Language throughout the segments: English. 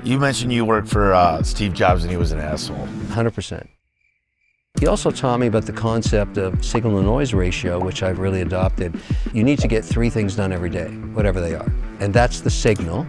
You mentioned you worked for Steve Jobs and he was an asshole. 100%. He also taught me about the concept of signal-to-noise ratio, which I've really adopted. You need to get 3 things done every day, whatever they are. And that's the signal.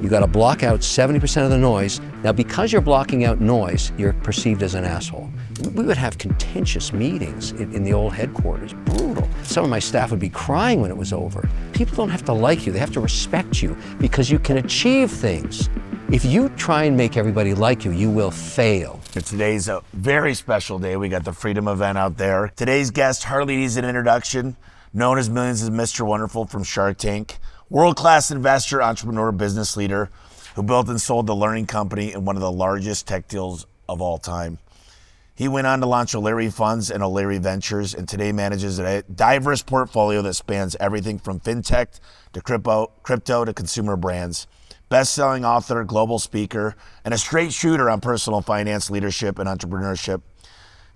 You got to block out 70% of the noise. Now, because you're blocking out noise, you're perceived as an asshole. We would have contentious meetings in the old headquarters, brutal. Some of my staff would be crying when it was over. People don't have to like you, they have to respect you because you can achieve things. If you try and make everybody like you, you will fail. Today's a very special day. We got the Freedom event out there. Today's guest hardly needs an introduction. Known as millions as Mr. Wonderful from Shark Tank. World-class investor, entrepreneur, business leader who built and sold the Learning Company in one of the largest tech deals of all time. He went on to launch O'Leary Funds and O'Leary Ventures, and today manages a diverse portfolio that spans everything from fintech to crypto to consumer brands. Best-selling author, global speaker, and a straight shooter on personal finance, leadership, and entrepreneurship.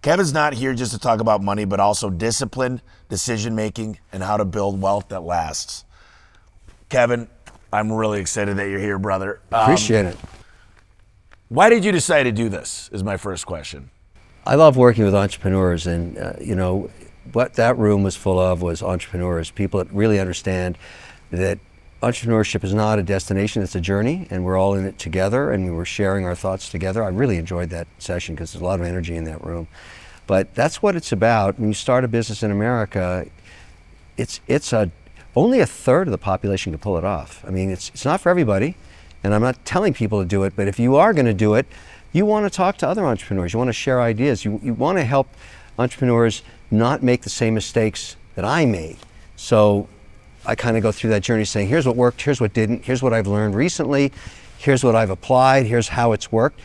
Kevin's not here just to talk about money, but also discipline, decision-making, and how to build wealth that lasts. Kevin, I'm really excited that you're here, brother. Appreciate it. Why did you decide to do this, is my first question. I love working with entrepreneurs, and what that room was full of was entrepreneurs, people that really understand that entrepreneurship is not a destination, it's a journey, and we're all in it together, and we were sharing our thoughts together. I really enjoyed that session because there's a lot of energy in that room. But that's what it's about. When you start a business in America, only a third of the population can pull it off. I mean, it's not for everybody, and I'm not telling people to do it, but if you are going to do it, you want to talk to other entrepreneurs. You want to share ideas. You want to help entrepreneurs not make the same mistakes that I made. So I kind of go through that journey saying, here's what worked, here's what didn't, here's what I've learned recently, here's what I've applied, here's how it's worked.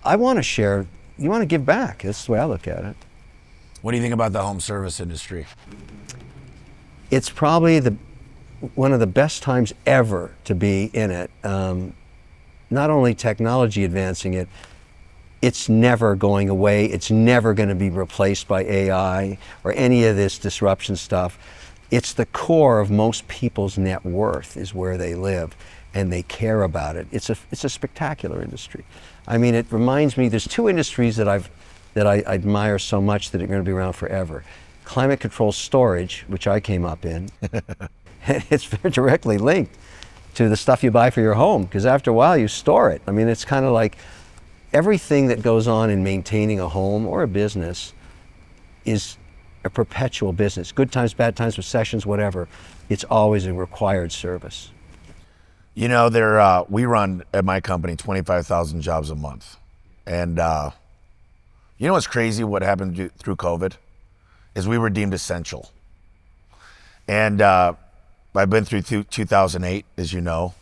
I want to share, you want to give back. That's the way I look at it. What do you think about the home service industry? It's probably one of the best times ever to be in it. Not only technology advancing it, it's never going away. It's never going to be replaced by AI or any of this disruption stuff. It's the core of most people's net worth is where they live, and they care about it. It's a spectacular industry. I mean, it reminds me, there's 2 industries that I admire so much that are going to be around forever. Climate control storage, which I came up in, it's very directly linked to the stuff you buy for your home, because after a while you store it. I mean, it's kind of like everything that goes on in maintaining a home or a business is a perpetual business. Good times, bad times, recessions, whatever. It's always a required service. You know, we run at my company 25,000 jobs a month. And you know what's crazy what happened through COVID? Is we were deemed essential. And I've been through 2008, as you know,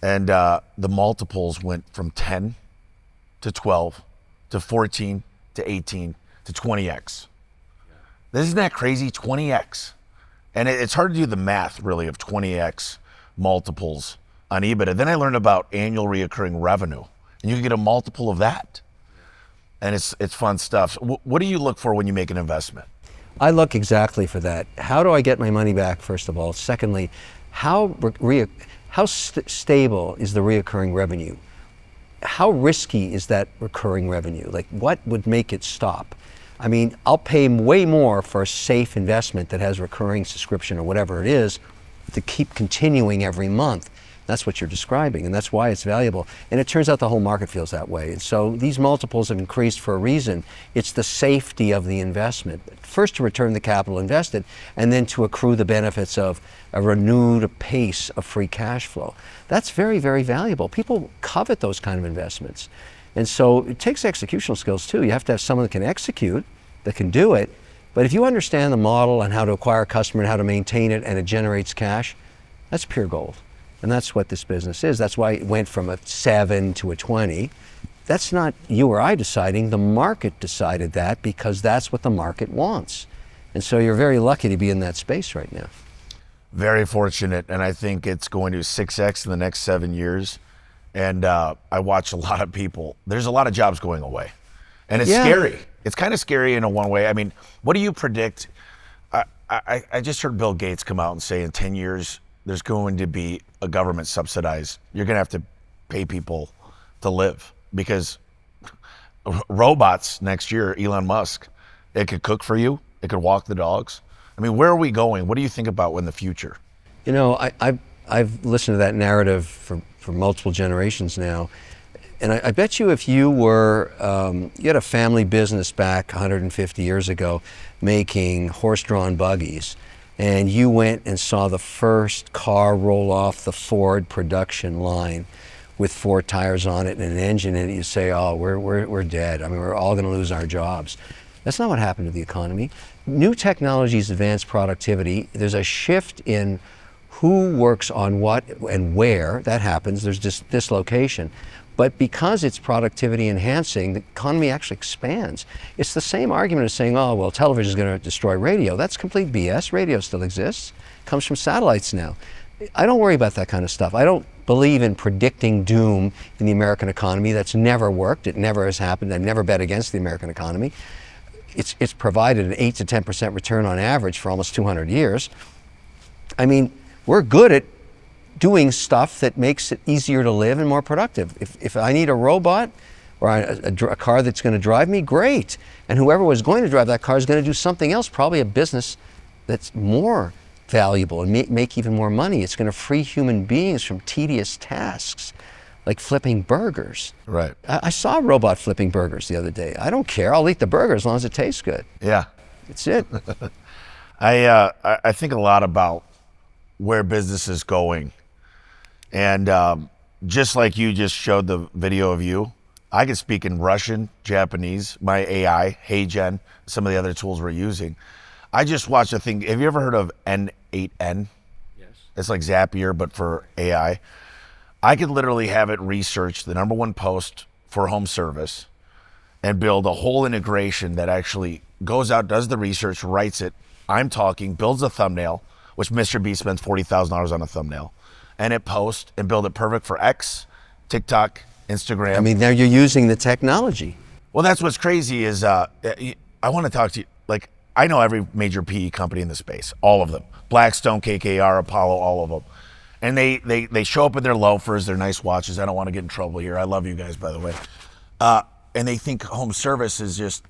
and the multiples went from 10 to 12 to 14 to 18 to 20x. Isn't that crazy? 20x. And it's hard to do the math, really, of 20x multiples on EBITDA. Then I learned about annual reoccurring revenue, and you can get a multiple of that. And it's fun stuff. What do you look for when you make an investment? I look exactly for that. How do I get my money back, first of all? Secondly, how stable is the reoccurring revenue? How risky is that recurring revenue? Like, what would make it stop? I mean, I'll pay way more for a safe investment that has recurring subscription or whatever it is to keep continuing every month. That's what you're describing, and that's why it's valuable. And it turns out the whole market feels that way. And so these multiples have increased for a reason. It's the safety of the investment. First, to return the capital invested, and then to accrue the benefits of a renewed pace of free cash flow. That's very, very valuable. People covet those kind of investments. And so it takes executional skills too. You have to have someone that can execute, that can do it. But if you understand the model and how to acquire a customer and how to maintain it, and it generates cash, that's pure gold. And that's what this business is. That's why it went from a 7 to a 20. That's not you or I deciding. The market decided that because that's what the market wants. And so you're very lucky to be in that space right now. Very fortunate. And I think it's going to 6x in the next 7 years. And I watch a lot of people. There's a lot of jobs going away. And it's scary. It's kind of scary in a one way. I mean, what do you predict? I just heard Bill Gates come out and say in 10 years, there's going to be a government subsidized. You're going to have to pay people to live, because robots next year, Elon Musk, it could cook for you, it could walk the dogs. I mean, where are we going? What do you think about in the future? You know, I've listened to that narrative for multiple generations now. And I bet you if you were, you had a family business back 150 years ago making horse-drawn buggies, and you went and saw the first car roll off the Ford production line with 4 tires on it and an engine in it, you say, oh, we're dead. I mean, we're all gonna lose our jobs. That's not what happened to the economy. New technologies advance productivity. There's a shift in who works on what and where. That happens. There's just dislocation. But because it's productivity enhancing, the economy actually expands. It's the same argument as saying, oh, well, television is going to destroy radio. That's complete BS. Radio still exists. It comes from satellites now. I don't worry about that kind of stuff. I don't believe in predicting doom in the American economy. That's never worked. It never has happened. I've never bet against the American economy. It's provided an 8 to 10% return on average for almost 200 years. I mean, we're good at doing stuff that makes it easier to live and more productive. If I need a robot or a car that's going to drive me, great. And whoever was going to drive that car is going to do something else, probably a business that's more valuable and make even more money. It's going to free human beings from tedious tasks like flipping burgers. Right. I saw a robot flipping burgers the other day. I don't care. I'll eat the burger as long as it tastes good. Yeah. That's it. I think a lot about where business is going. And just like you just showed the video of you, I can speak in Russian, Japanese, my AI, HeyGen, some of the other tools we're using. I just watched a thing. Have you ever heard of N8N? Yes. It's like Zapier, but for AI. I could literally have it research the #1 post for home service and build a whole integration that actually goes out, does the research, writes it. I'm talking, builds a thumbnail, which Mr. B spends $40,000 on a thumbnail. And it posts and build it perfect for X, TikTok, Instagram. I mean, now you're using the technology. Well, that's what's crazy is I want to talk to you. Like, I know every major PE company in the space, all of them. Blackstone, KKR, Apollo, all of them. And they show up in their loafers, their nice watches. I don't want to get in trouble here. I love you guys, by the way. And they think home service is just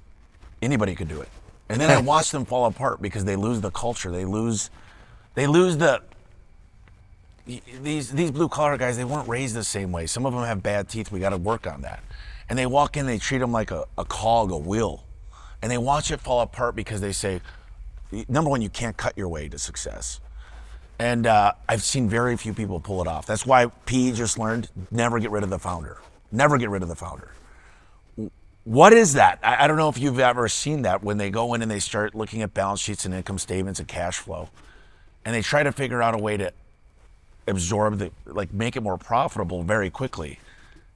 anybody could do it. And then I watch them fall apart because they lose the culture. They lose the... These blue collar guys, they weren't raised the same way. Some of them have bad teeth. We got to work on that. And they walk in, they treat them like a cog, a wheel. And they watch it fall apart because they say, #1, you can't cut your way to success. And I've seen very few people pull it off. That's why PE just learned, never get rid of the founder. Never get rid of the founder. What is that? I don't know if you've ever seen that when they go in and they start looking at balance sheets and income statements and cash flow. And they try to figure out a way to absorb make it more profitable very quickly.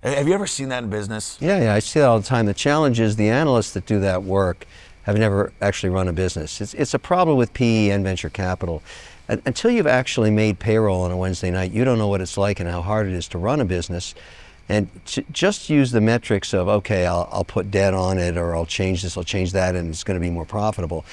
Have you ever seen that in business? Yeah, I see that all the time. The challenge is the analysts that do that work have never actually run a business. It's a problem with PE and venture capital. Until you've actually made payroll on a Wednesday night, you don't know what it's like and how hard it is to run a business. And just use the metrics of, okay, I'll put debt on it, or I'll change this, I'll change that, and it's going to be more profitable.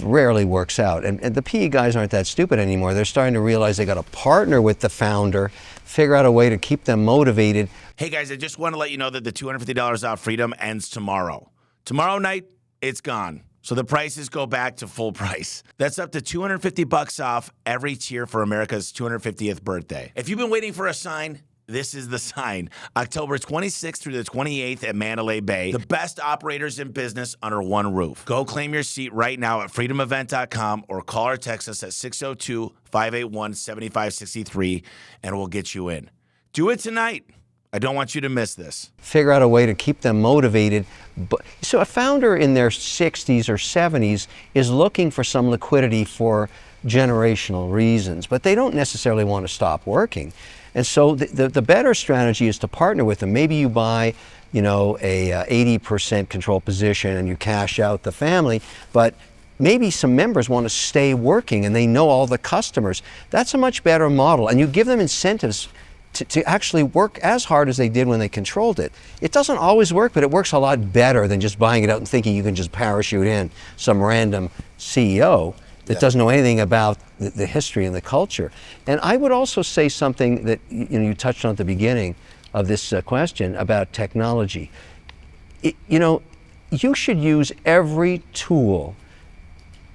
Rarely works out. And the PE guys aren't that stupid anymore. They're starting to realize they got to partner with the founder, figure out a way to keep them motivated. Hey guys, I just want to let you know that the $250 off Freedom ends tomorrow. Tomorrow night, it's gone. So the prices go back to full price. That's up to $250 off every tier for America's 250th birthday. If you've been waiting for a sign, this is the sign. October 26th through the 28th at Mandalay Bay. The best operators in business under one roof. Go claim your seat right now at freedomevent.com or call or text us at 602-581-7563 and we'll get you in. Do it tonight. I don't want you to miss this. Figure out a way to keep them motivated. So a founder in their 60s or 70s is looking for some liquidity for generational reasons, but they don't necessarily want to stop working. And so the better strategy is to partner with them. Maybe you buy, a 80% control position and you cash out the family, but maybe some members want to stay working and they know all the customers. That's a much better model, and you give them incentives to actually work as hard as they did when they controlled it. It doesn't always work, but it works a lot better than just buying it out and thinking you can just parachute in some random CEO that doesn't know anything about the history and the culture. And I would also say something that you touched on at the beginning. of this question about technology. You should use every tool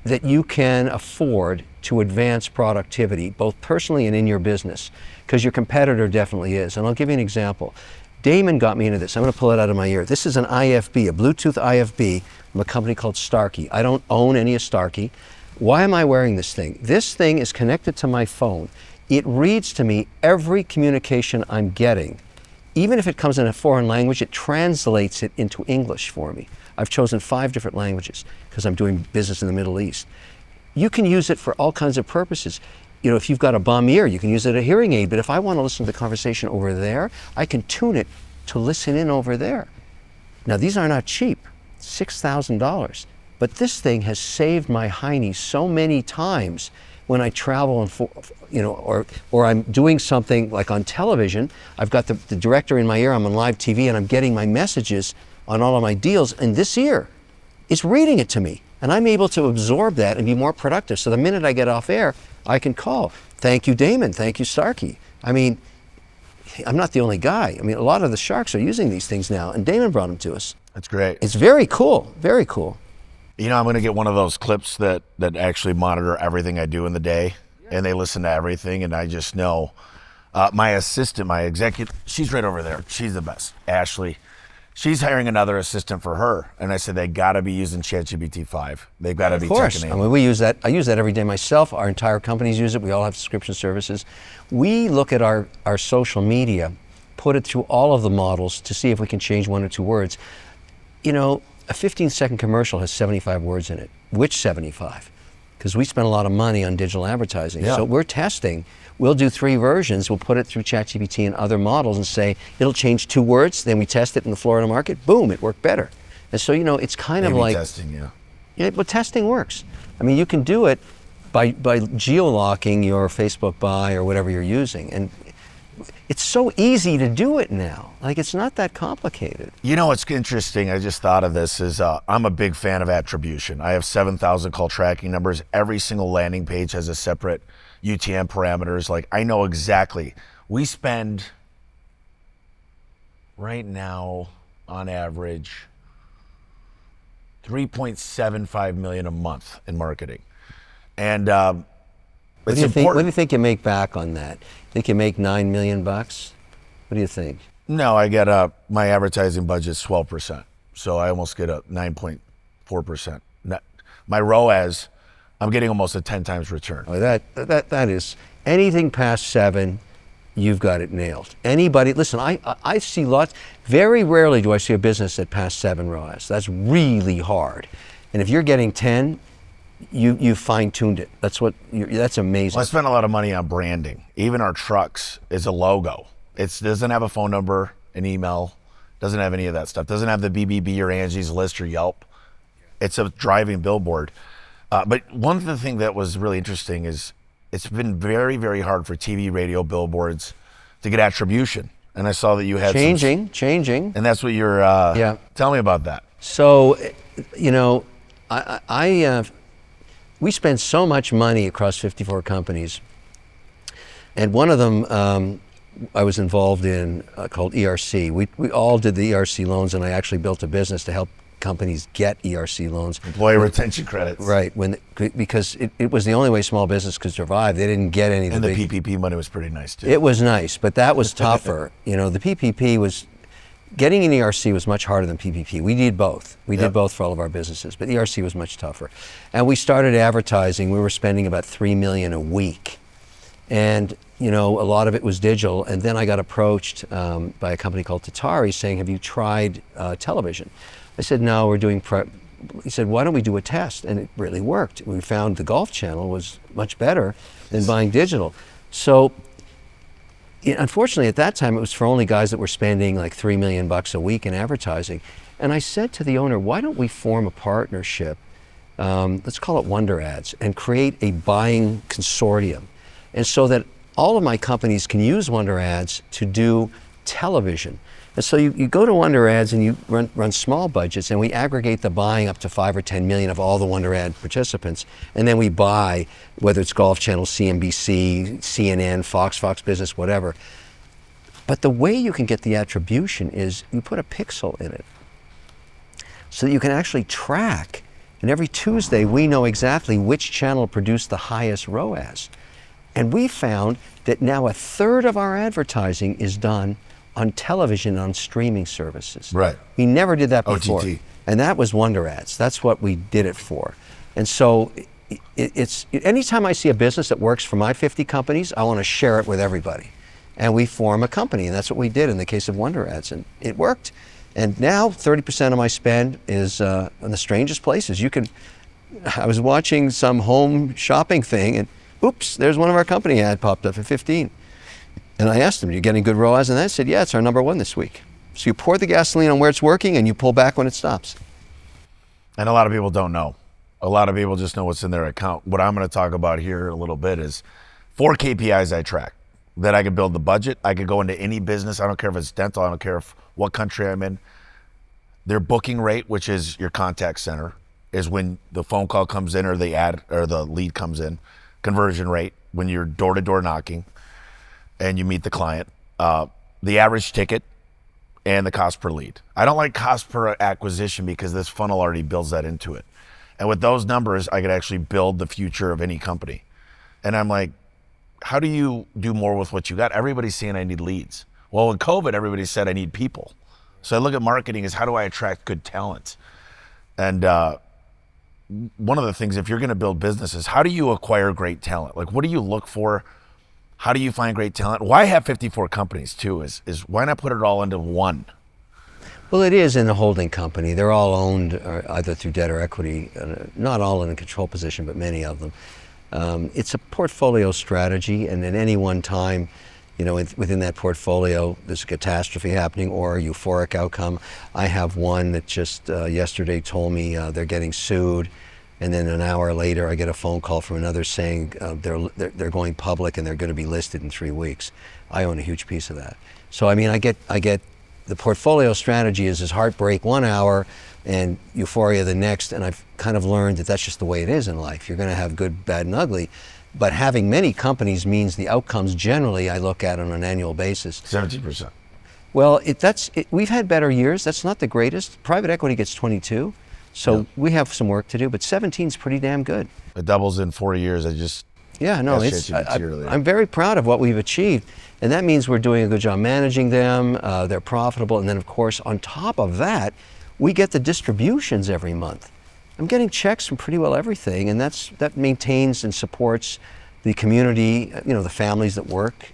that you can afford to advance productivity, both personally and in your business, because your competitor definitely is. And I'll give you an example. Damon got me into this. I'm going to pull it out of my ear. This is an IFB, a Bluetooth IFB from a company called Starkey. I don't own any of Starkey. Why am I wearing this thing? This thing is connected to my phone. It reads to me every communication I'm getting. Even if it comes in a foreign language, it translates it into English for me. I've chosen 5 different languages because I'm doing business in the Middle East. You can use it for all kinds of purposes. If you've got a bum ear, you can use it as a hearing aid, but if I want to listen to the conversation over there, I can tune it to listen in over there. Now, these are not cheap, $6,000, but this thing has saved my hiney so many times when I travel and or I'm doing something like on television. I've got the director in my ear, I'm on live TV, and I'm getting my messages on all of my deals, and this ear is reading it to me. And I'm able to absorb that and be more productive. So the minute I get off air, I can call. Thank you, Damon. Thank you, Starkey. I mean, I'm not the only guy. I mean, a lot of the sharks are using these things now, and Damon brought them to us. That's great. It's very cool, very cool. I'm going to get one of those clips that actually monitor everything I do in the day, and they listen to everything, and I just know. My assistant, my executive, she's right over there. She's the best, Ashley. She's hiring another assistant for her, and I said they got to be using ChatGPT 5. They've got to be checking in. I mean, we use that. I use that every day myself. Our entire companies use it. We all have subscription services. We look at our social media, put it through all of the models to see if we can change 1 or 2 words. A 15-second commercial has 75 words in it. Which 75? Because we spend a lot of money on digital advertising. Yeah. So we're testing. We'll do 3 versions. We'll put it through ChatGPT and other models and say, it'll change 2 words. Then we test it in the Florida market. Boom, it worked better. And so, it's kind of like testing, yeah. Yeah, but testing works. I mean, you can do it by geolocking your Facebook buy or whatever you're using. And it's so easy to do it now. Like, it's not that complicated. What's interesting, I just thought of this, is I'm a big fan of attribution. I have 7,000 call tracking numbers. Every single landing page has a separate UTM parameters. Like, I know exactly. We spend right now on average $3.75 million a month in marketing. And what do you think you make back on that? Think you make $9 million bucks? What do you think? No, I get my advertising budget's 12%. So I almost get a 9.4%. My ROAS, I'm getting almost a 10 times return. Oh, that is anything past 7, you've got it nailed. Anybody, listen, I see lots, very rarely do I see a business that passed 7 ROAS. That's really hard. And if you're getting 10, you fine-tuned it. That's amazing. Well, I spent a lot of money on branding. Even our trucks is a logo. It doesn't have a phone number, an email, doesn't have any of that stuff. Doesn't have the BBB or Angie's List or Yelp. It's a driving billboard. But one of the things that was really interesting is it's been very, very hard for TV, radio, billboards to get attribution. And I saw that you had changing. And that's what you're, tell me about that. So, we spend so much money across 54 companies. And one of them I was involved in called ERC. We all did the ERC loans, and I actually built a business to help companies get ERC loans. Employee retention credits. Right, because it was the only way small business could survive. They didn't get any. And the PPP money was pretty nice too. It was nice, but that was tougher. The PPP was, getting an ERC was much harder than PPP. We did both. We did both for all of our businesses, but ERC was much tougher. And we started advertising. We were spending about $3 million a week. And a lot of it was digital. And then I got approached by a company called Tatari saying, have you tried television? I said, no, we're doing He said, why don't we do a test? And it really worked. We found the Golf Channel was much better than buying digital. So unfortunately, at that time, it was for only guys that were spending like $3 million bucks a week in advertising. And I said to the owner, why don't we form a partnership, let's call it Wonder Ads, and create a buying consortium. And so that all of my companies can use Wonder Ads to do television. And so you go to Wonder Ads and you run small budgets, and we aggregate the buying up to 5 or 10 million of all the Wonder Ad participants. And then we buy, whether it's Golf Channel, CNBC, CNN, Fox Business, whatever. But the way you can get the attribution is you put a pixel in it so that you can actually track. And every Tuesday, we know exactly which channel produced the highest ROAS. And we found that now a third of our advertising is done on television, on streaming services. Right. We never did that before. OTT. And that was Wonder Ads. That's what we did it for. And so anytime I see a business that works for my 50 companies, I want to share it with everybody. And we form a company, and that's what we did in the case of Wonder Ads, and it worked. And now 30% of my spend is in the strangest places. I was watching some home shopping thing, and oops, there's one of our company ad popped up at 15. And I asked them, "Are you getting good ROAS?" And they said, "Yeah, it's our number one this week." So you pour the gasoline on where it's working, and you pull back when it stops. And a lot of people don't know. A lot of people just know what's in their account. What I'm going to talk about here a little bit is 4 KPIs I track that I could build the budget. I could go into any business. I don't care if it's dental. I don't care what country I'm in. Their booking rate, which is your contact center, is when the phone call comes in or the ad or the lead comes in. Conversion rate, when you're door-to-door knocking and you meet the client. The average ticket and the cost per lead. I don't like cost per acquisition because this funnel already builds that into it. And with those numbers, I could actually build the future of any company. And I'm like, how do you do more with what you got? Everybody's saying I need leads. Well, in COVID, everybody said I need people. So I look at marketing as how do I attract good talent? And one of the things, if you're going to build businesses, how do you acquire great talent? Like, what do you look for? How do you find great talent? Why have 54 companies too? Is why not put it all into one? Well, it is in a holding company. They're all owned either through debt or equity, not all in a control position, but many of them. It's a portfolio strategy, and at any one time, within that portfolio, there's a catastrophe happening or a euphoric outcome. I have one that just yesterday told me they're getting sued, and then an hour later, I get a phone call from another saying they're going public and they're going to be listed in 3 weeks. I own a huge piece of that. So I mean, I get the portfolio strategy is heartbreak 1 hour and euphoria the next, and I've kind of learned that that's just the way it is in life. You're going to have good, bad, and ugly. But having many companies means the outcomes generally I look at on an annual basis. 17%. Well, we've had better years. That's not the greatest. Private equity gets 22, so we have some work to do. But 17 is pretty damn good. It doubles in 4 years. I'm very proud of what we've achieved, and that means we're doing a good job managing them. They're profitable, and then of course on top of that, we get the distributions every month. I'm getting checks from pretty well everything, and that maintains and supports the community, the families that work.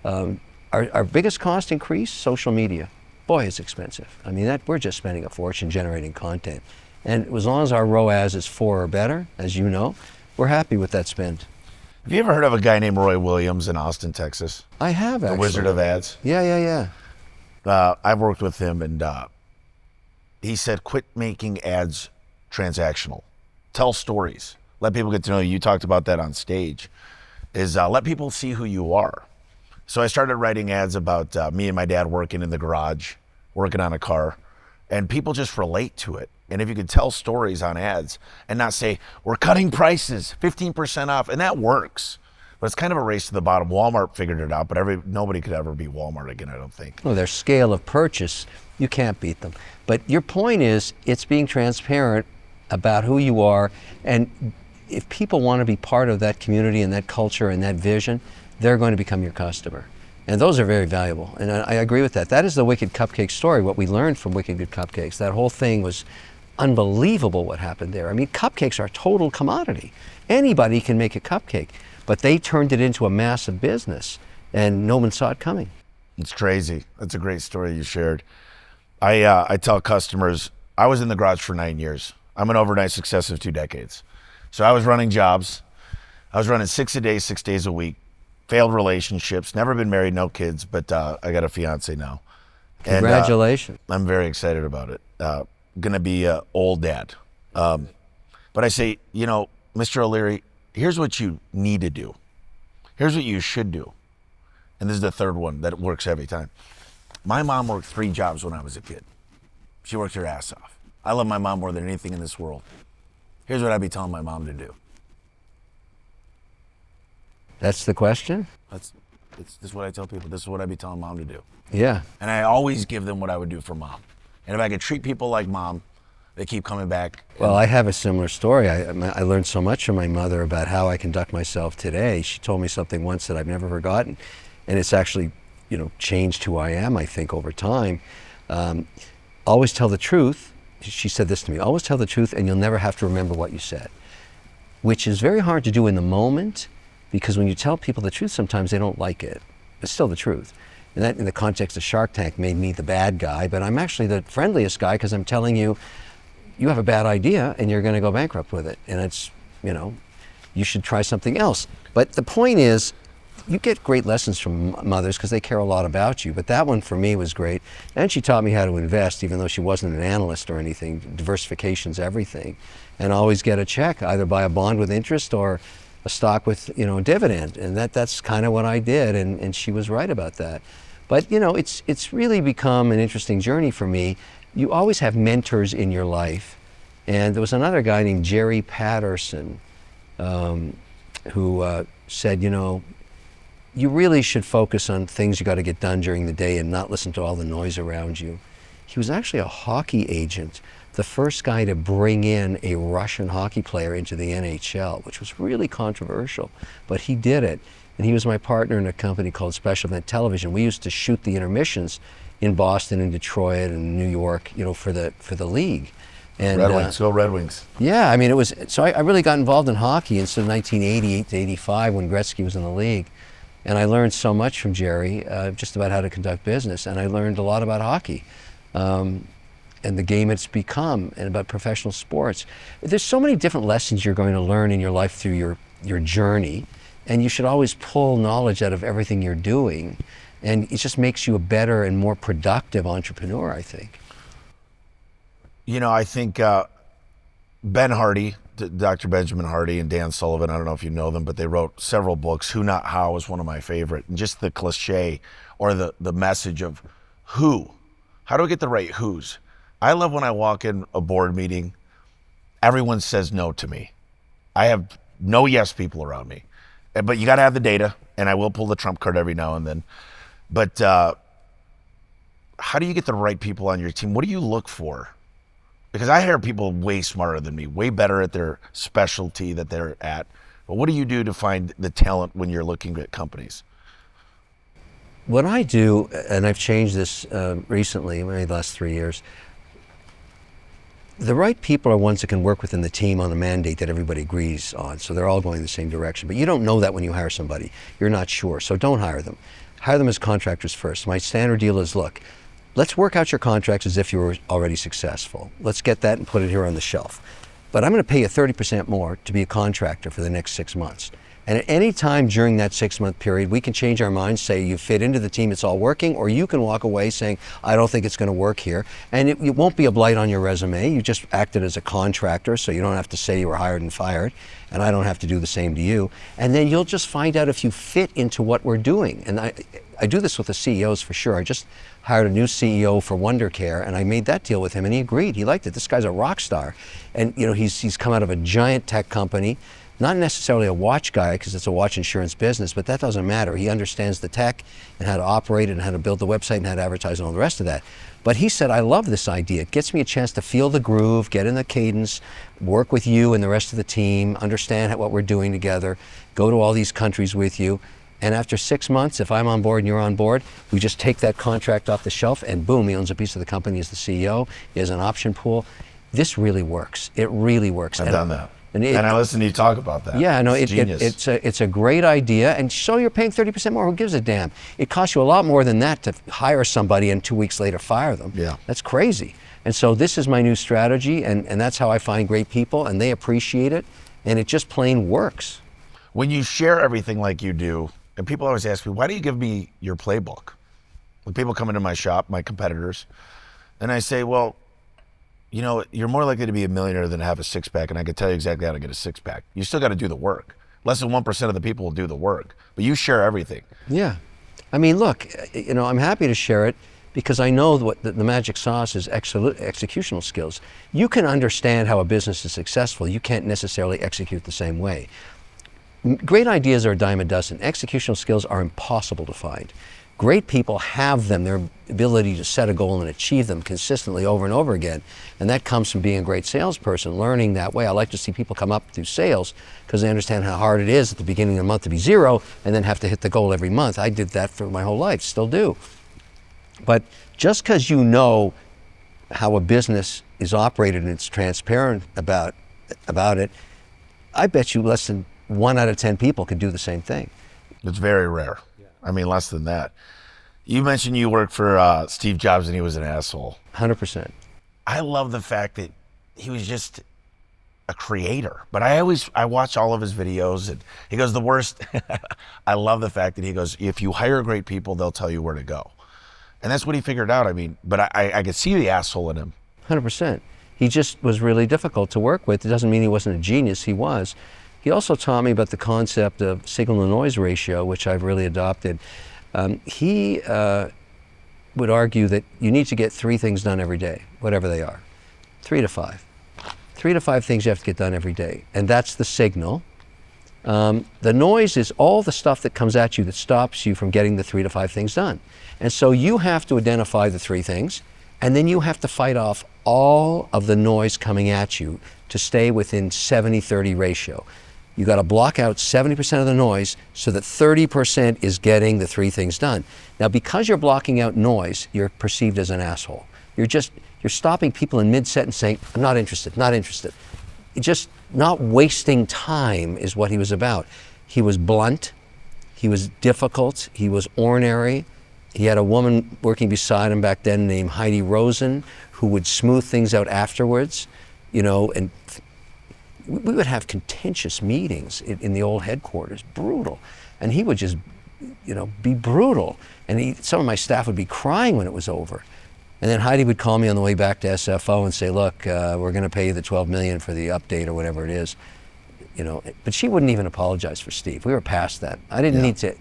Our biggest cost increase, social media. Boy, it's expensive. I mean, we're just spending a fortune generating content. And as long as our ROAS is 4 or better, as you know, we're happy with that spend. Have you ever heard of a guy named Roy Williams in Austin, Texas? I have, actually. The Wizard of Ads? Yeah. I've worked with him, and he said, quit making ads transactional. Tell stories. Let people get to know you. You talked about that on stage. Let people see who you are. So I started writing ads about me and my dad working in the garage, working on a car, and people just relate to it. And if you could tell stories on ads and not say, we're cutting prices, 15% off, and that works. But it's kind of a race to the bottom. Walmart figured it out, but nobody could ever be Walmart again, I don't think. Well, their scale of purchase, you can't beat them. But your point is, it's being transparent about who you are, and if people want to be part of that community and that culture and that vision, they're going to become your customer. And those are very valuable, and I agree with that. That is the Wicked Cupcake story, what we learned from Wicked Good Cupcakes. That whole thing was unbelievable what happened there. I mean, cupcakes are a total commodity. Anybody can make a cupcake, but they turned it into a massive business, and no one saw it coming. It's crazy. That's a great story you shared. I tell customers, I was in the garage for 9 years. I'm an overnight success of 2 decades. So I was running jobs. I was running 6 a day, 6 days a week. Failed relationships, never been married, no kids, but I got a fiance now. Congratulations. And, I'm very excited about it. Gonna be an old dad. But I say, Mr. O'Leary, here's what you need to do. Here's what you should do. And this is the third one that works every time. My mom worked 3 jobs when I was a kid. She worked her ass off. I love my mom more than anything in this world. Here's what I'd be telling my mom to do. That's the question? this is what I tell people. This is what I'd be telling mom to do. Yeah. And I always give them what I would do for mom. And if I could treat people like mom, they keep coming back. Well, I have a similar story. I learned so much from my mother about how I conduct myself today. She told me something once that I've never forgotten, and it's actually, changed who I am, I think, over time. Always tell the truth. She said this to me, always tell the truth and you'll never have to remember what you said, which is very hard to do in the moment, because when you tell people the truth, sometimes they don't like it. It's still the truth. And that, in the context of Shark Tank, made me the bad guy, but I'm actually the friendliest guy because I'm telling you, you have a bad idea and you're going to go bankrupt with it. And it's, you should try something else. But the point is, you get great lessons from mothers because they care a lot about you. But that one for me was great. And she taught me how to invest, even though she wasn't an analyst or anything. Diversification's everything. And always get a check, either buy a bond with interest or a stock with, a dividend. And that's kind of what I did. And she was right about that. But, it's really become an interesting journey for me. You always have mentors in your life. And there was another guy named Jerry Patterson who said, you really should focus on things you got to get done during the day and not listen to all the noise around you. He was actually a hockey agent, the first guy to bring in a Russian hockey player into the NHL, which was really controversial, but he did it. And he was my partner in a company called Special Event Television. We used to shoot the intermissions in Boston and Detroit and New York, for the league. And, Red Wings, go Red Wings. Yeah, it was, so I really got involved in hockey until 1988 to 85 when Gretzky was in the league. And I learned so much from Jerry, just about how to conduct business. And I learned a lot about hockey and the game it's become, and about professional sports. There's so many different lessons you're going to learn in your life through your journey. And you should always pull knowledge out of everything you're doing. And it just makes you a better and more productive entrepreneur, I think. I think Ben Hardy, Dr. Benjamin Hardy and Dan Sullivan, I don't know if you know them, but they wrote several books. Who Not How is one of my favorite. And just the cliche or the message of who. How do I get the right who's? I love when I walk in a board meeting, everyone says no to me. I have no yes people around me. But you got to have the data, and I will pull the trump card every now and then. But how do you get the right people on your team? What do you look for? Because I hire people way smarter than me, way better at their specialty that they're at. But what do you do to find the talent when you're looking at companies? What I do, and I've changed this recently, maybe the last 3 years, the right people are ones that can work within the team on a mandate that everybody agrees on, so they're all going the same direction. But you don't know that when you hire somebody. You're not sure, so don't hire them. Hire them as contractors first. My standard deal is, look, let's work out your contracts as if you were already successful. Let's get that and put it here on the shelf. But I'm going to pay you 30% more to be a contractor for the next 6 months. And at any time during that 6-month period, we can change our minds, say you fit into the team, it's all working, or you can walk away saying, I don't think it's going to work here. And it won't be a blight on your resume. You just acted as a contractor, so you don't have to say you were hired and fired, and I don't have to do the same to you. And then you'll just find out if you fit into what we're doing. And I do this with the CEOs for sure. I just hired a new CEO for WonderCare, and I made that deal with him, and he agreed. He liked it. This guy's a rock star. And he's come out of a giant tech company. Not necessarily a watch guy, because it's a watch insurance business, but that doesn't matter. He understands the tech and how to operate it and how to build the website and how to advertise and all the rest of that. But he said, I love this idea. It gets me a chance to feel the groove, get in the cadence, work with you and the rest of the team, understand what we're doing together, go to all these countries with you. And after 6 months, if I'm on board and you're on board, we just take that contract off the shelf and boom, he owns a piece of the company as the CEO. He has an option pool. This really works. It really works. I've done that. And I listen to you talk about that. Yeah, no, it's a great idea, and so you're paying 30% more. Who gives a damn? It costs you a lot more than that to hire somebody and 2 weeks later fire them. Yeah, that's crazy. And so this is my new strategy, and that's how I find great people, and they appreciate it, and it just plain works. When you share everything like you do, and people always ask me, why do you give me your playbook? When people come into my shop, my competitors, and I say, well, you're more likely to be a millionaire than to have a six-pack, and I can tell you exactly how to get a six-pack. You still got to do the work. Less than 1% of the people will do the work, but you share everything. Yeah. I mean, look, I'm happy to share it because I know what the magic sauce is executional skills. You can understand how a business is successful. You can't necessarily execute the same way. Great ideas are a dime a dozen. Executional skills are impossible to find. Great people have them, their ability to set a goal and achieve them consistently over and over again. And that comes from being a great salesperson, learning that way. I like to see people come up through sales because they understand how hard it is at the beginning of the month to be zero and then have to hit the goal every month. I did that for my whole life, still do. But just because you know how a business is operated and it's transparent about it, I bet you less than 1 out of 10 people could do the same thing. It's very rare. I mean, less than that. You mentioned you worked for Steve Jobs and he was an asshole. 100%. I love the fact that he was just a creator. But I watch all of his videos and he goes, the worst, I love the fact that he goes, if you hire great people, they'll tell you where to go. And that's what he figured out. I mean, but I could see the asshole in him. 100%. He just was really difficult to work with. It doesn't mean he wasn't a genius, he was. He also taught me about the concept of signal-to-noise ratio, which I've really adopted. He would argue that you need to get 3 things done every day, whatever they are. 3 to 5. 3 to 5 things you have to get done every day. And that's the signal. The noise is all the stuff that comes at you that stops you from getting the 3 to 5 things done. And so you have to identify the 3 things, and then you have to fight off all of the noise coming at you to stay within 70-30 ratio. You got to block out 70% of the noise so that 30% is getting the 3 things done. Now, because you're blocking out noise, you're perceived as an asshole. You're stopping people in mid-sentence saying, I'm not interested, not interested. Just not wasting time is what he was about. He was blunt, he was difficult, he was ornery. He had a woman working beside him back then named Heidi Rosen who would smooth things out afterwards, and we would have contentious meetings in the old headquarters, brutal. And he would just, be brutal. And some of my staff would be crying when it was over. And then Heidi would call me on the way back to SFO and say, look, we're going to pay you the $12 million for the update or whatever it is. But she wouldn't even apologize for Steve. We were past that. I didn't need to.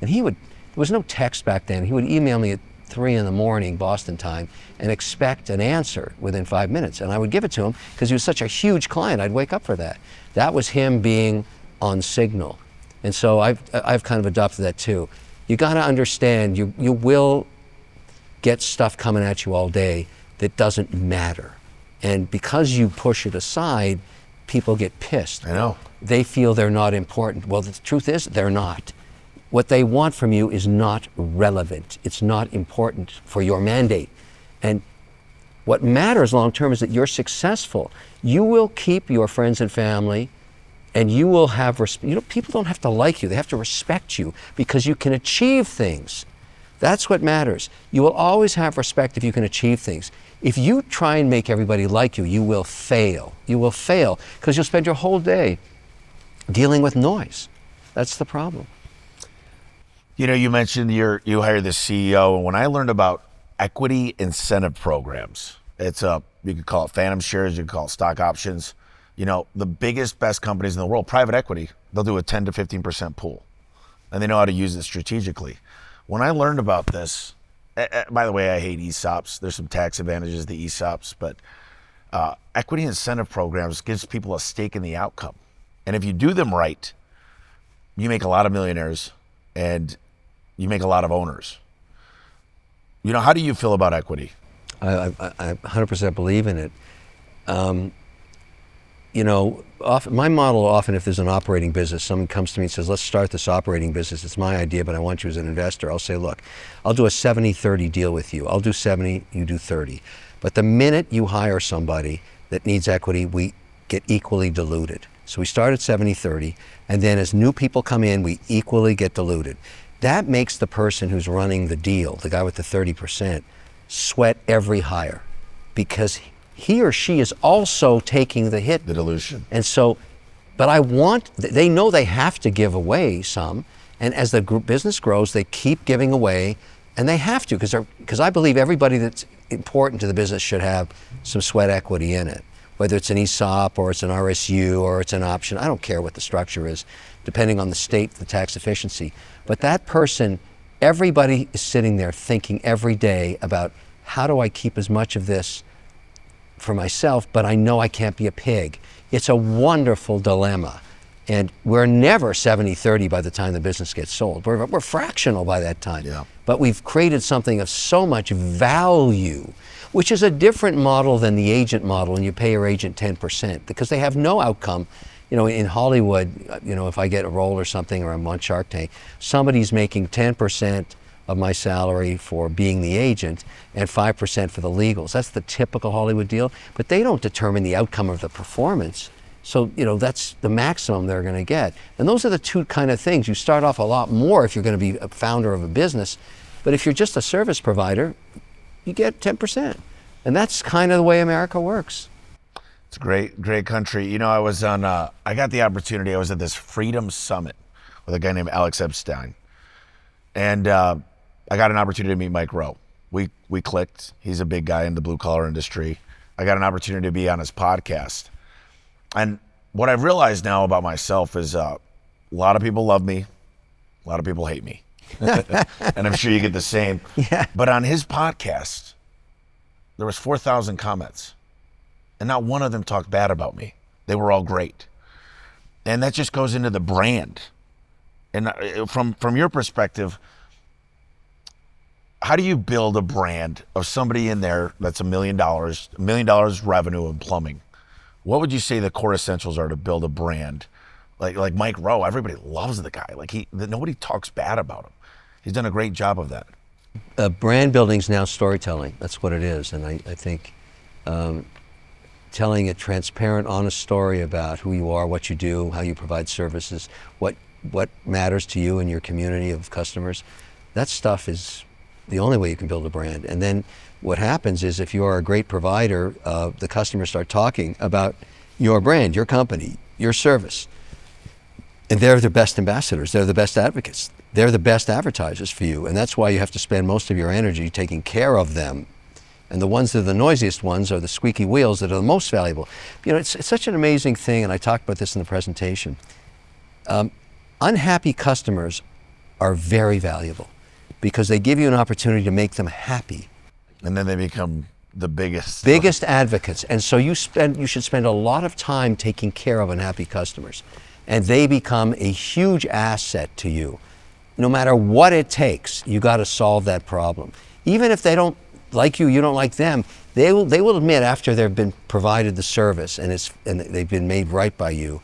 And there was no text back then. He would email me at 3 a.m. Boston time and expect an answer within 5 minutes. And I would give it to him because he was such a huge client. I'd wake up for that. That was him being on signal. And so I've kind of adopted that too. You got to understand you will get stuff coming at you all day that doesn't matter. And because you push it aside, people get pissed. I know. They feel they're not important. Well, the truth is they're not. What they want from you is not relevant. It's not important for your mandate. And what matters long term is that you're successful. You will keep your friends and family, and you will have respect. People don't have to like you. They have to respect you because you can achieve things. That's what matters. You will always have respect if you can achieve things. If you try and make everybody like you, you will fail. You will fail because you'll spend your whole day dealing with noise. That's the problem. You mentioned you hired the CEO, and when I learned about equity incentive programs, you could call it phantom shares, you could call it stock options. The biggest, best companies in the world, private equity, they'll do a 10 to 15% pool, and they know how to use it strategically. When I learned about this, by the way, I hate ESOPs. There's some tax advantages to ESOPs, but equity incentive programs gives people a stake in the outcome. And if you do them right, you make a lot of millionaires and you make a lot of owners. How do you feel about equity? I 100% believe in it. My model often, if there's an operating business, someone comes to me and says, let's start this operating business. It's my idea, but I want you as an investor. I'll say, look, I'll do a 70-30 deal with you. I'll do 70, you do 30. But the minute you hire somebody that needs equity, we get equally diluted. So we start at 70-30, and then as new people come in, we equally get diluted. That makes the person who's running the deal, the guy with the 30%, sweat every hire because he or she is also taking the hit. The dilution. And so, but they know they have to give away some, and as the business grows, they keep giving away, and they have to because I believe everybody that's important to the business should have some sweat equity in it. Whether it's an ESOP or it's an RSU or it's an option, I don't care what the structure is, depending on the state, the tax efficiency. But that person, everybody is sitting there thinking every day about how do I keep as much of this for myself, but I know I can't be a pig. It's a wonderful dilemma. And we're never 70-30 by the time the business gets sold. We're fractional by that time. Yeah. But we've created something of so much value, which is a different model than the agent model, and you pay your agent 10% because they have no outcome. You know, in Hollywood, you know, if I get a role or something, or I'm on Shark Tank, somebody's making 10% of my salary for being the agent and 5% for the legals. That's the typical Hollywood deal, but they don't determine the outcome of the performance. So, you know, that's the maximum they're going to get. And those are the two kind of things. You start off a lot more if you're going to be a founder of a business, but if you're just a service provider, you get 10%. And that's kind of the way America works. It's a great country. You know, I was on, I got the opportunity, I was at this Freedom Summit with a guy named Alex Epstein. And I got an opportunity to meet Mike Rowe. We clicked. He's a big guy in the blue collar industry. I got an opportunity to be on his podcast. And what I've realized now about myself is a lot of people love me, a lot of people hate me. And I'm sure you get the same. Yeah. But on his podcast, there was 4,000 comments. And not one of them talked bad about me. They were all great. And that just goes into the brand. And from your perspective, how do you build a brand of somebody in there that's $1 million revenue in plumbing? What would you say the core essentials are to build a brand? Like Mike Rowe, everybody loves the guy. Nobody talks bad about him. He's done a great job of that. Brand building is now storytelling. That's what it is. And I think telling a transparent, honest story about who you are, what you do, how you provide services, what matters to you and your community of customers, that stuff is the only way you can build a brand. And then what happens is if you are a great provider, the customers start talking about your brand, your company, your service. And they're the best ambassadors. They're the best advocates. They're the best advertisers for you. And that's why you have to spend most of your energy taking care of them. And the ones that are the noisiest ones are the squeaky wheels that are the most valuable. You know, it's such an amazing thing, and I talked about this in the presentation. Unhappy customers are very valuable because they give you an opportunity to make them happy. And then they become the biggest advocates. And so you should spend a lot of time taking care of unhappy customers. And they become a huge asset to you. No matter what it takes, you got to solve that problem. Even if they don't like you, you don't like them, they will admit after they've been provided the service and they've been made right by you,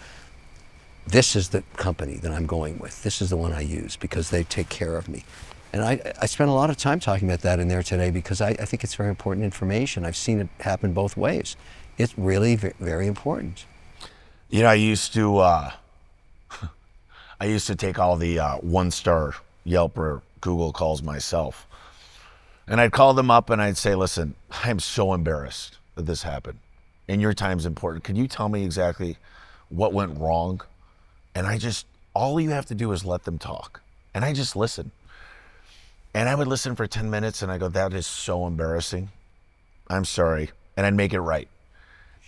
this is the company that I'm going with. This is the one I use because they take care of me. And I spent a lot of time talking about that in there today because I think it's very important information. I've seen it happen both ways. It's really very important. You know, I used to take all the one-star Yelp or Google calls myself. And I'd call them up and I'd say, listen, I'm so embarrassed that this happened. And your time's important. Can you tell me exactly what went wrong? And all you have to do is let them talk. And I just listen. And I would listen for 10 minutes and I go, that is so embarrassing. I'm sorry. And I'd make it right.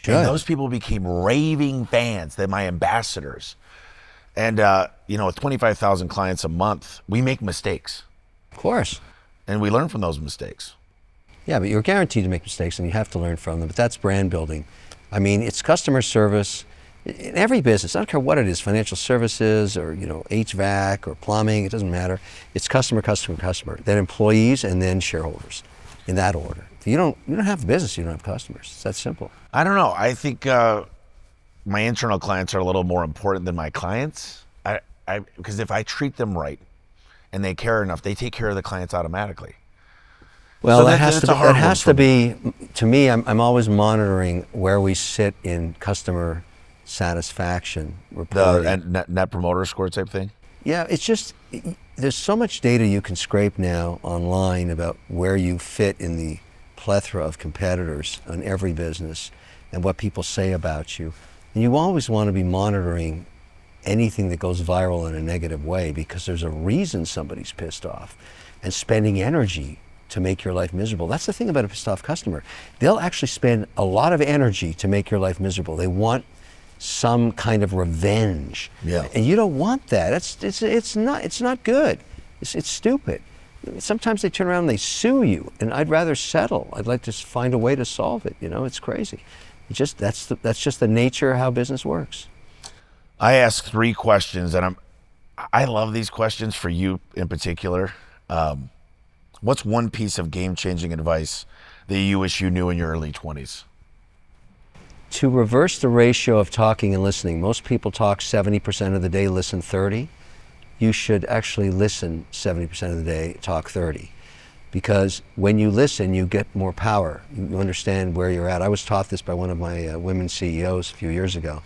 Good. And those people became raving fans. They're my ambassadors. And, you know, with 25,000 clients a month, we make mistakes. Of course. And we learn from those mistakes. Yeah, but you're guaranteed to make mistakes and you have to learn from them. But that's brand building. I mean, it's customer service in every business. I don't care what it is, financial services or, you know, HVAC or plumbing, it doesn't matter. It's customer, then employees and then shareholders in that order. If you don't have a business, you don't have customers. It's that simple. I don't know. I think my internal clients are a little more important than my clients. Because if I treat them right and they care enough, they take care of the clients automatically. Well, So that that's has to be, to me, I'm always monitoring where we sit in customer satisfaction reporting. The net promoter score type thing? Yeah, it's just, there's so much data you can scrape now online about where you fit in the plethora of competitors on every business and what people say about you. And you always want to be monitoring anything that goes viral in a negative way because there's a reason somebody's pissed off and spending energy to make your life miserable. That's the thing about a pissed off customer. They'll actually spend a lot of energy to make your life miserable. They want some kind of revenge. Yeah. And you don't want that. It's not good. It's stupid. Sometimes they turn around and they sue you, and I'd rather settle. I'd like to find a way to solve it. You know, it's crazy. That's just the nature of how business works. I ask 3 questions, and I love these questions for you in particular. What's one piece of game-changing advice that you wish you knew in your early 20s? To reverse the ratio of talking and listening, most people talk 70% of the day, listen 30. You should actually listen 70% of the day, talk 30. Because when you listen, you get more power. You understand where you're at. I was taught this by one of my women CEOs a few years ago.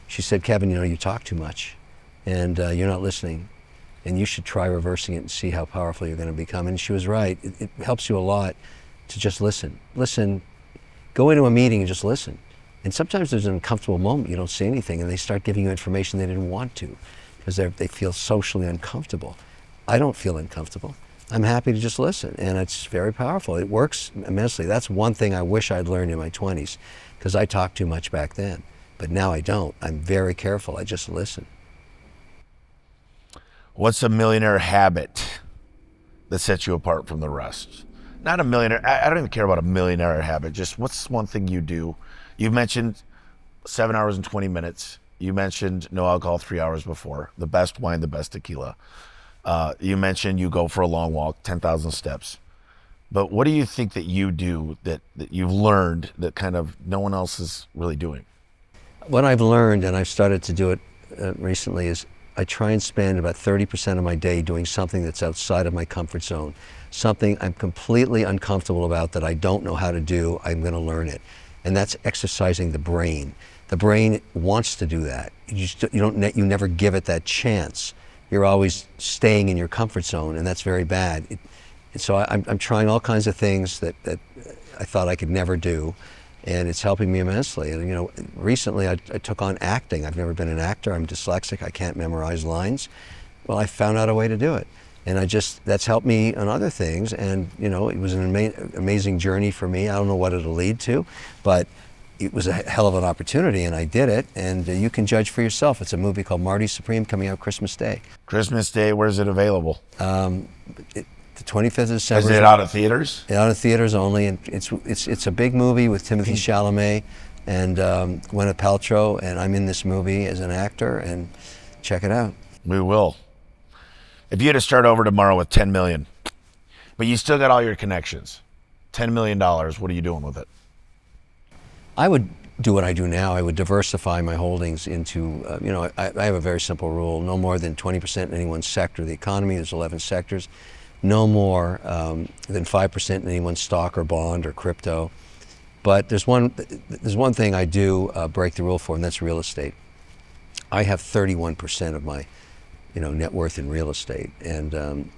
She said, Kevin, you talk too much and you're not listening. And you should try reversing it and see how powerful you're going to become. And she was right. It helps you a lot to just listen. Listen, go into a meeting and just listen. And sometimes there's an uncomfortable moment, you don't say anything, and they start giving you information they didn't want to because they feel socially uncomfortable. I don't feel uncomfortable. I'm happy to just listen, and it's very powerful. It works immensely. That's one thing I wish I'd learned in my 20s because I talked too much back then. But now I don't. I'm very careful. I just listen. What's a millionaire habit that sets you apart from the rest? Not a millionaire. I don't even care about a millionaire habit. Just what's one thing you do? You mentioned 7 hours and 20 minutes. You mentioned no alcohol 3 hours before. The best wine, the best tequila. You mentioned you go for a long walk, 10,000 steps. But what do you think that you do that you've learned that kind of no one else is really doing? What I've learned, and I've started to do it recently, is I try and spend about 30% of my day doing something that's outside of my comfort zone. Something I'm completely uncomfortable about that I don't know how to do, I'm going to learn it. And that's exercising the brain. The brain wants to do that. You never give it that chance. You're always staying in your comfort zone, and that's very bad. So I'm trying all kinds of things that I thought I could never do, and it's helping me immensely. And recently I took on acting. I've never been an actor. I'm dyslexic. I can't memorize lines. Well, I found out a way to do it. And that's helped me on other things. And, it was an amazing journey for me. I don't know what it'll lead to, but it was a hell of an opportunity, and I did it. And you can judge for yourself. It's a movie called Marty Supreme coming out Christmas Day. Christmas Day, where's it available? The 25th of December. Is it out of theaters? Out of theaters only. And it's a big movie with Timothy Chalamet and Gwyneth Paltrow, and I'm in this movie as an actor, and check it out. We will. If you had to start over tomorrow with $10 million, but you still got all your connections, $10 million, what are you doing with it? I would do what I do now. I would diversify my holdings into, I have a very simple rule: no more than 20% in any one sector of the economy. There's 11 sectors. No more than 5% in any one stock or bond or crypto. But there's one thing I do break the rule for, and that's real estate. I have 31% of my net worth in real estate, and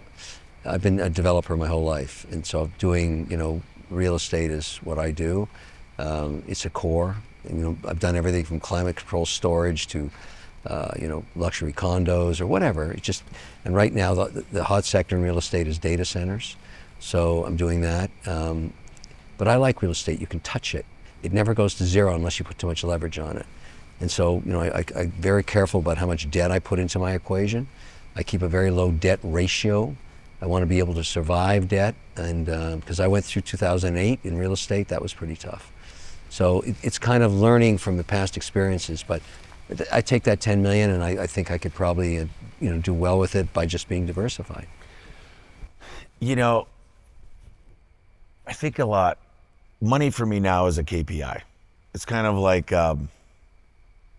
I've been a developer my whole life, and so doing real estate is what I do. It's a core. I've done everything from climate control storage to luxury condos or whatever. And right now the hot sector in real estate is data centers, so I'm doing that. But I like real estate. You can touch it. It never goes to zero unless you put too much leverage on it. And so, I'm very careful about how much debt I put into my equation. I keep a very low debt ratio. I want to be able to survive debt, and because I went through 2008 in real estate, that was pretty tough. So it's kind of learning from the past experiences. But I take that 10 million, and I think I could probably, do well with it by just being diversified. I think a lot. Money for me now is a KPI. It's kind of like.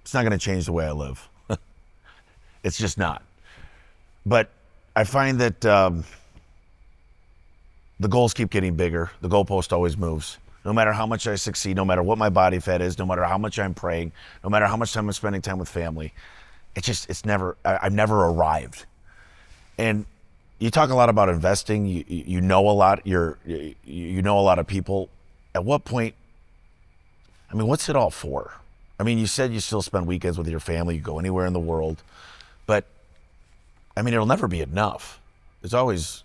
It's not going to change the way I live. It's just not. But I find that the goals keep getting bigger. The goalpost always moves. No matter how much I succeed, no matter what my body fat is, no matter how much I'm praying, no matter how much time I'm spending time with family, I've never arrived. And you talk a lot about investing. You know a lot. You know a lot of people. At what point? What's it all for? You said you still spend weekends with your family. You go anywhere in the world, but it'll never be enough. It's always.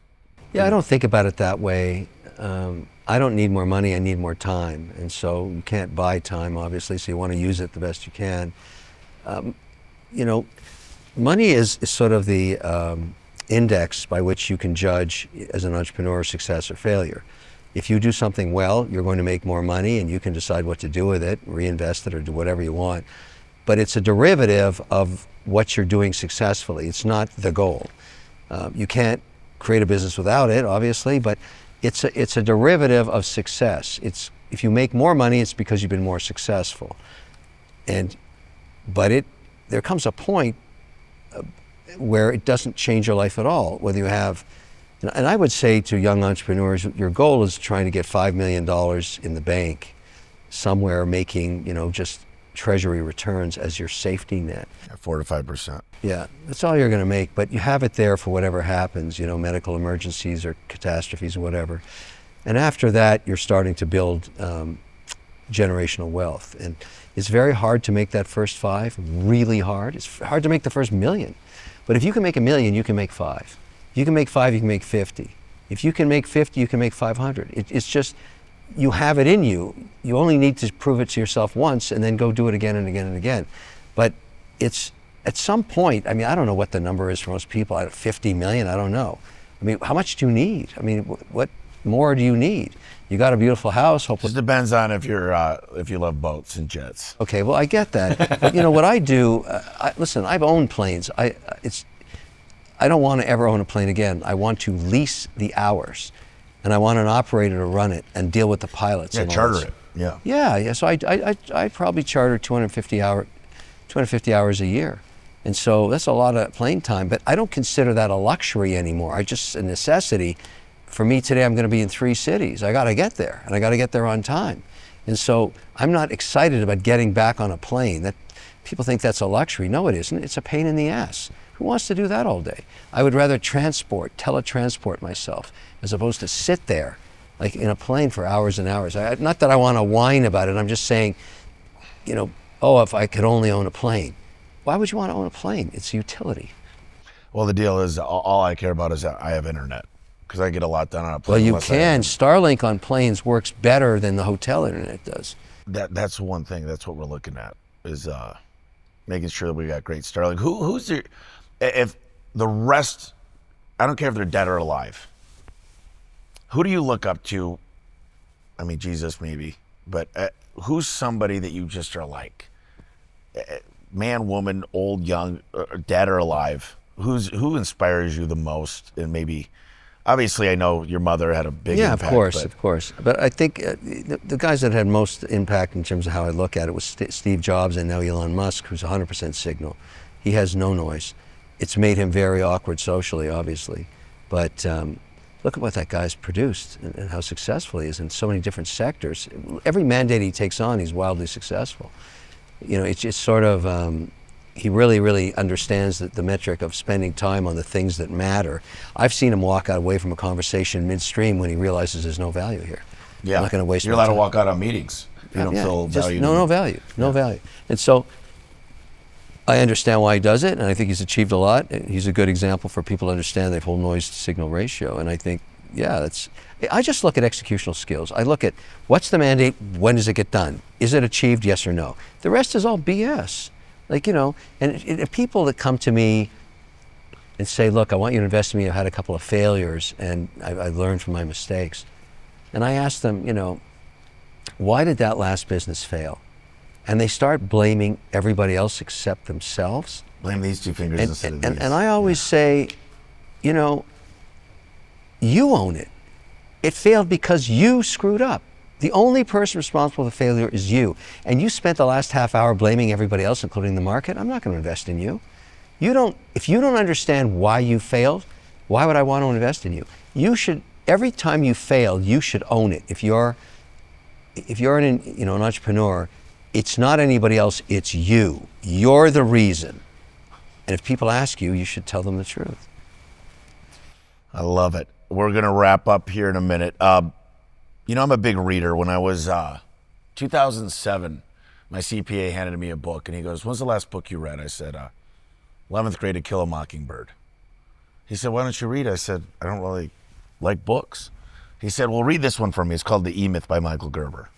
Yeah, I don't think about it that way. I don't need more money. I need more time, and so you can't buy time, obviously. So you want to use it the best you can. Money is sort of the index by which you can judge as an entrepreneur success or failure. If you do something well, you're going to make more money, and you can decide what to do with it, reinvest it, or do whatever you want. but it's a derivative of what you're doing successfully. It's not the goal. You can't create a business without it, obviously, but it's a derivative of success. If you make more money, it's because you've been more successful. But there comes a point where it doesn't change your life at all, whether you have, and I would say to young entrepreneurs, your goal is trying to get $5 million in the bank somewhere, making, just treasury returns as your safety net. 4 to 5%. Yeah, that's all you're going to make, but you have it there for whatever happens, medical emergencies or catastrophes or whatever. And after that, you're starting to build generational wealth. And it's very hard to make that first 5, really hard. It's hard to make the first million. But if you can make 1 million, you can make 5. If you can make 5, you can make 50. If you can make 50, you can make 500. It's just, you have it in you. You only need to prove it to yourself once and then go do it again and again and again. But it's, at some point, I don't know what the number is for most people, 50 million, I don't know. How much do you need? What more do you need? You got a beautiful house, hopefully. Just depends on if you love boats and jets. Okay, well, I get that. But what I do, listen, I've owned planes. I don't want to ever own a plane again. I want to lease the hours, and I want an operator to run it and deal with the pilots. Yeah, charter it. Yeah. Yeah. So I probably charter 250 hours a year. And so that's a lot of plane time, but I don't consider that a luxury anymore. Just a necessity. For me today, I'm going to be in 3 cities. I got to get there, and I got to get there on time. And so I'm not excited about getting back on a plane. That people think that's a luxury. No, it isn't. It's a pain in the ass. Who wants to do that all day? I would rather teletransport myself, as opposed to sit there, like in a plane for hours and hours. Not that I want to whine about it. I'm just saying, if I could only own a plane. Why would you want to own a plane? It's a utility. Well, the deal is, all I care about is that I have internet, because I get a lot done on a plane. Well, you can. Starlink on planes works better than the hotel internet does. That's one thing. That's what we're looking at, is making sure that we got great Starlink. Who's your, if the rest, I don't care if they're dead or alive, who do you look up to? Jesus maybe, but who's somebody that you just are like, man, woman, old, young, dead or alive? Who inspires you the most? And maybe, obviously, I know your mother had a big impact. Yeah, of course. But I think the guys that had most impact in terms of how I look at it was Steve Jobs and now Elon Musk, who's 100% signal. He has no noise. It's made him very awkward socially, obviously. But look at what that guy's produced and how successful he is in so many different sectors. Every mandate he takes on, he's wildly successful. It's just sort of, he really, really understands the metric of spending time on the things that matter. I've seen him walk away from a conversation midstream when he realizes there's no value here. Yeah, I'm not going to waste You're allowed to walk out on meetings. You don't feel value. No value. And so I understand why he does it, and I think he's achieved a lot. He's a good example for people to understand the whole noise-to-signal ratio. And I think, I just look at executional skills. I look at what's the mandate, when does it get done? Is it achieved, yes or no? The rest is all BS. And people that come to me and say, look, I want you to invest in me. I've had a couple of failures, and I've learned from my mistakes. And I ask them, why did that last business fail? And they start blaming everybody else except themselves. Blame these 2 fingers instead of these. And I always say, you own it. It failed because you screwed up. The only person responsible for the failure is you. And you spent the last half hour blaming everybody else, including the market. I'm not going to invest in you. If you don't understand why you failed, why would I want to invest in you? You should, every time you fail, you should own it. If you're an entrepreneur, it's not anybody else, it's you. You're the reason. And if people ask you, you should tell them the truth. I love it. We're going to wrap up here in a minute. I'm a big reader. When I was 2007, my CPA handed me a book, and he goes, when's the last book you read? I said, 11th grade, To Kill a Mockingbird. He said, why don't you read? I said, I don't really like books. He said, well, read this one for me. It's called The E-Myth by Michael Gerber.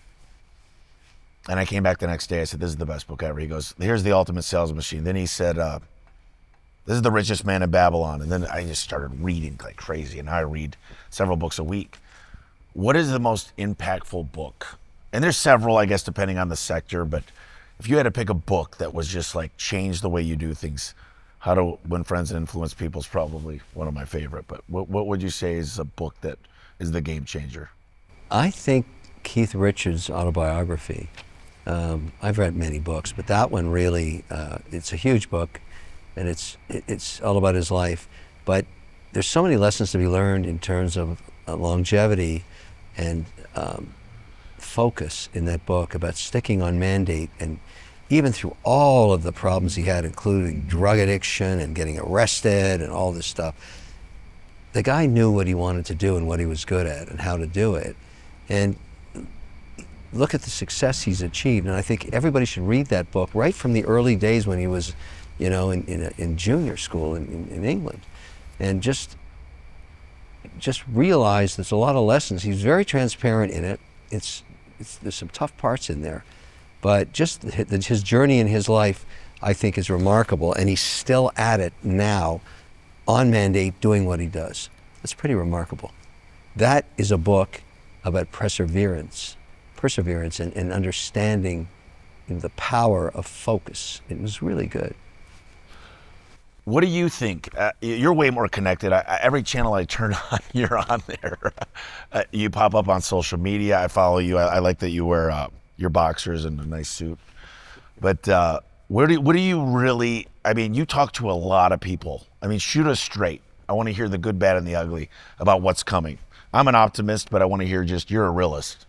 And I came back the next day. I said, this is the best book ever. He goes, here's The Ultimate Sales Machine. Then he said, this is The Richest Man in Babylon. And then I just started reading like crazy. And now I read several books a week. What is the most impactful book? And there's several, I guess, depending on the sector, but if you had to pick a book that was just like change the way you do things, How to Win Friends and Influence People is probably one of my favorite. But what would you say is a book that is the game changer? I think Keith Richards' autobiography. I've read many books, but that one really, it's a huge book, and it's all about his life. But there's so many lessons to be learned in terms of longevity and focus in that book about sticking on mandate, and even through all of the problems he had, including drug addiction and getting arrested and all this stuff, the guy knew what he wanted to do and what he was good at and how to do it. And look at the success he's achieved. And I think everybody should read that book right from the early days when he was, in junior school in England. And just realize there's a lot of lessons. He's very transparent in it. There's some tough parts in there. But just his journey in his life, I think, is remarkable. And he's still at it now, on mandate, doing what he does. That's pretty remarkable. That is a book about perseverance and understanding the power of focus. It was really good. What do you think? You're way more connected. Every channel I turn on, you're on there. You pop up on social media. I follow you. I like that you wear your boxers and a nice suit. But what do you really, you talk to a lot of people. Shoot us straight. I want to hear the good, bad, and the ugly about what's coming. I'm an optimist, but I want to hear you're a realist.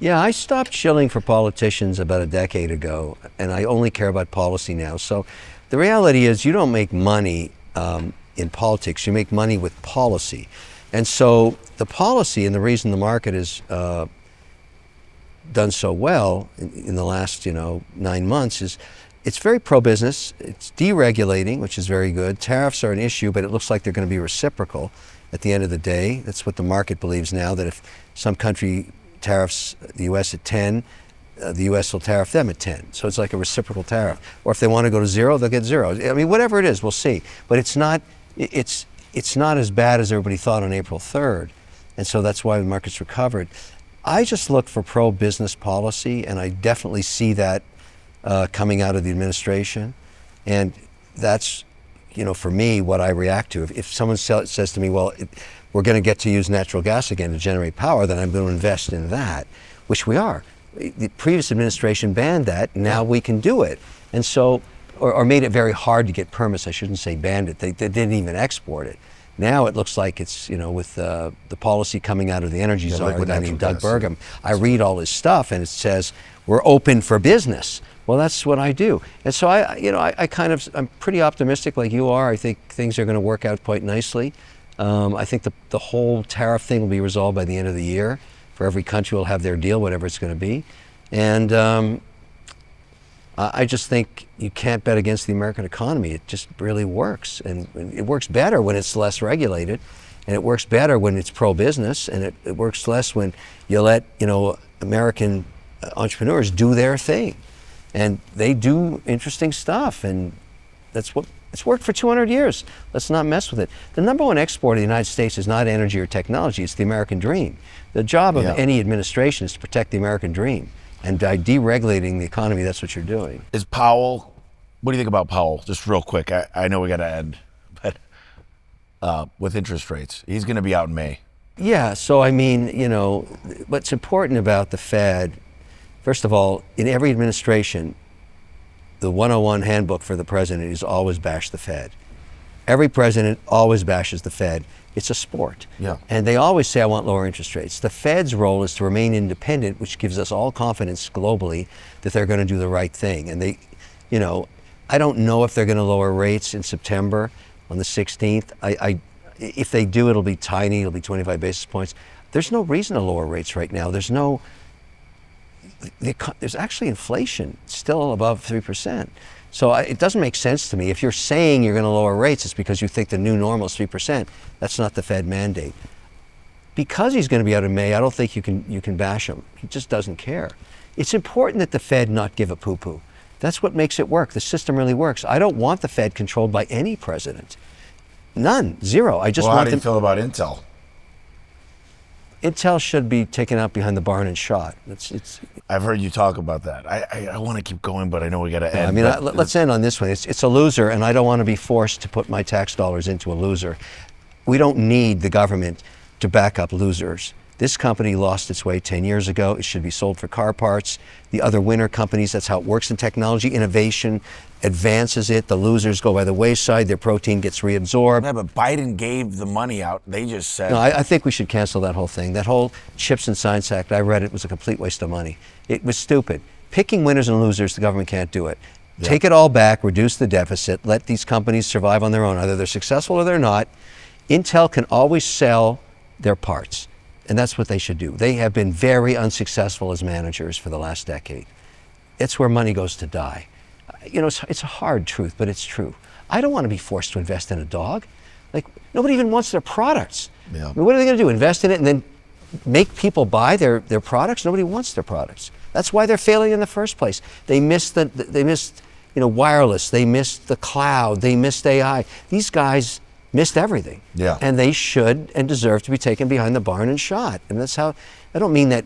Yeah, I stopped shilling for politicians about a decade ago, and I only care about policy now. So the reality is you don't make money in politics, you make money with policy. And so the policy, and the reason the market has done so well in the last 9 months, is it's very pro-business, it's deregulating, which is very good. Tariffs are an issue, but it looks like they're going to be reciprocal at the end of the day. That's what the market believes now, that if some country tariffs the U.S. at 10, the U.S. will tariff them at 10. So it's like a reciprocal tariff. Or if they want to go to 0, they'll get 0. Whatever it is, we'll see. But it's not as bad as everybody thought on April 3rd. And so that's why the market's recovered. I just look for pro-business policy, and I definitely see that coming out of the administration. And that's, for me, what I react to. If someone says to me, well, we're going to get to use natural gas again to generate power, then I'm going to invest in that, which we are. The previous administration banned that, now we can do it. And so, or made it very hard to get permits. I shouldn't say banned it, they didn't even export it. Now it looks like it's, with the policy coming out of the energy czar, a guy named Doug Burgum. I read all his stuff and it says, we're open for business. Well, that's what I do. And so I'm pretty optimistic like you are. I think things are going to work out quite nicely. I think the whole tariff thing will be resolved by the end of the year. For every country will have their deal, whatever it's going to be. And I just think you can't bet against the American economy. It just really works. And it works better when it's less regulated. And it works better when it's pro-business. And it works less when you let, American entrepreneurs do their thing. And they do interesting stuff. And that's what it's worked for 200 years. Let's not mess with it. The number one export of the United States is not energy or technology, it's the American dream. The job of any administration is to protect the American dream. And by deregulating the economy, that's what you're doing. Is Powell, what do you think about Powell? Just real quick, I know we got to end, but with interest rates, he's going to be out in May. Yeah, so what's important about the Fed, first of all, in every administration, the 101 handbook for the president is always bash the Fed. Every president always bashes the Fed. It's a sport. Yeah. And they always say, I want lower interest rates. The Fed's role is to remain independent, which gives us all confidence globally that they're going to do the right thing. And I don't know if they're going to lower rates in September on the 16th. If they do, it'll be tiny. It'll be 25 basis points. There's no reason to lower rates right now. There's actually inflation still above 3%. So it doesn't make sense to me. If you're saying you're going to lower rates, it's because you think the new normal is 3%. That's not the Fed mandate. Because he's going to be out in May, I don't think you can bash him. He just doesn't care. It's important that the Fed not give a poo-poo. That's what makes it work. The system really works. I don't want the Fed controlled by any president. None. Zero. I just want how do you feel about Intel? Intel should be taken out behind the barn and shot. I've heard you talk about that. I want to keep going, but I know we got to end. I mean, let's end on this one. It's a loser, and I don't want to be forced to put my tax dollars into a loser. We don't need the government to back up losers. This company lost its way 10 years ago. It should be sold for car parts. The other winner companies, that's how it works in technology. Innovation advances it. The losers go by the wayside. Their protein gets reabsorbed. Yeah, but Biden gave the money out. They just said... No, I think we should cancel that whole thing. That whole Chips and Science Act, I read it, was a complete waste of money. It was stupid. Picking winners and losers, the government can't do it. Yeah. Take it all back, reduce the deficit, let these companies survive on their own. Either they're successful or they're not. Intel can always sell their parts. And that's what they should do. They have been very unsuccessful as managers for the last decade. It's where money goes to die. You know, it's a hard truth, but it's true. I don't want to be forced to invest in a dog. Like, nobody even wants their products. Yeah. I mean, what are they going to do? Invest in it and then make people buy their products? Nobody wants their products. That's why they're failing in the first place. They missed wireless. They missed the cloud. They missed AI. These guys missed everything. Yeah. And they should and deserve to be taken behind the barn and shot. And that's how, I don't mean that,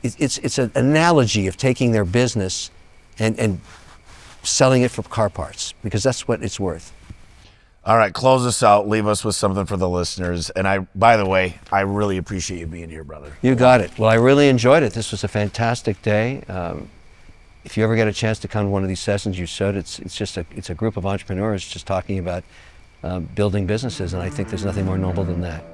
it's an analogy of taking their business and selling it for car parts, because that's what it's worth. All right, close us out. Leave us with something for the listeners. And by the way, I really appreciate you being here, brother. You got it. Well, I really enjoyed it. This was a fantastic day. If you ever get a chance to come to one of these sessions, you should. It's a group of entrepreneurs just talking about building businesses, and I think there's nothing more noble than that.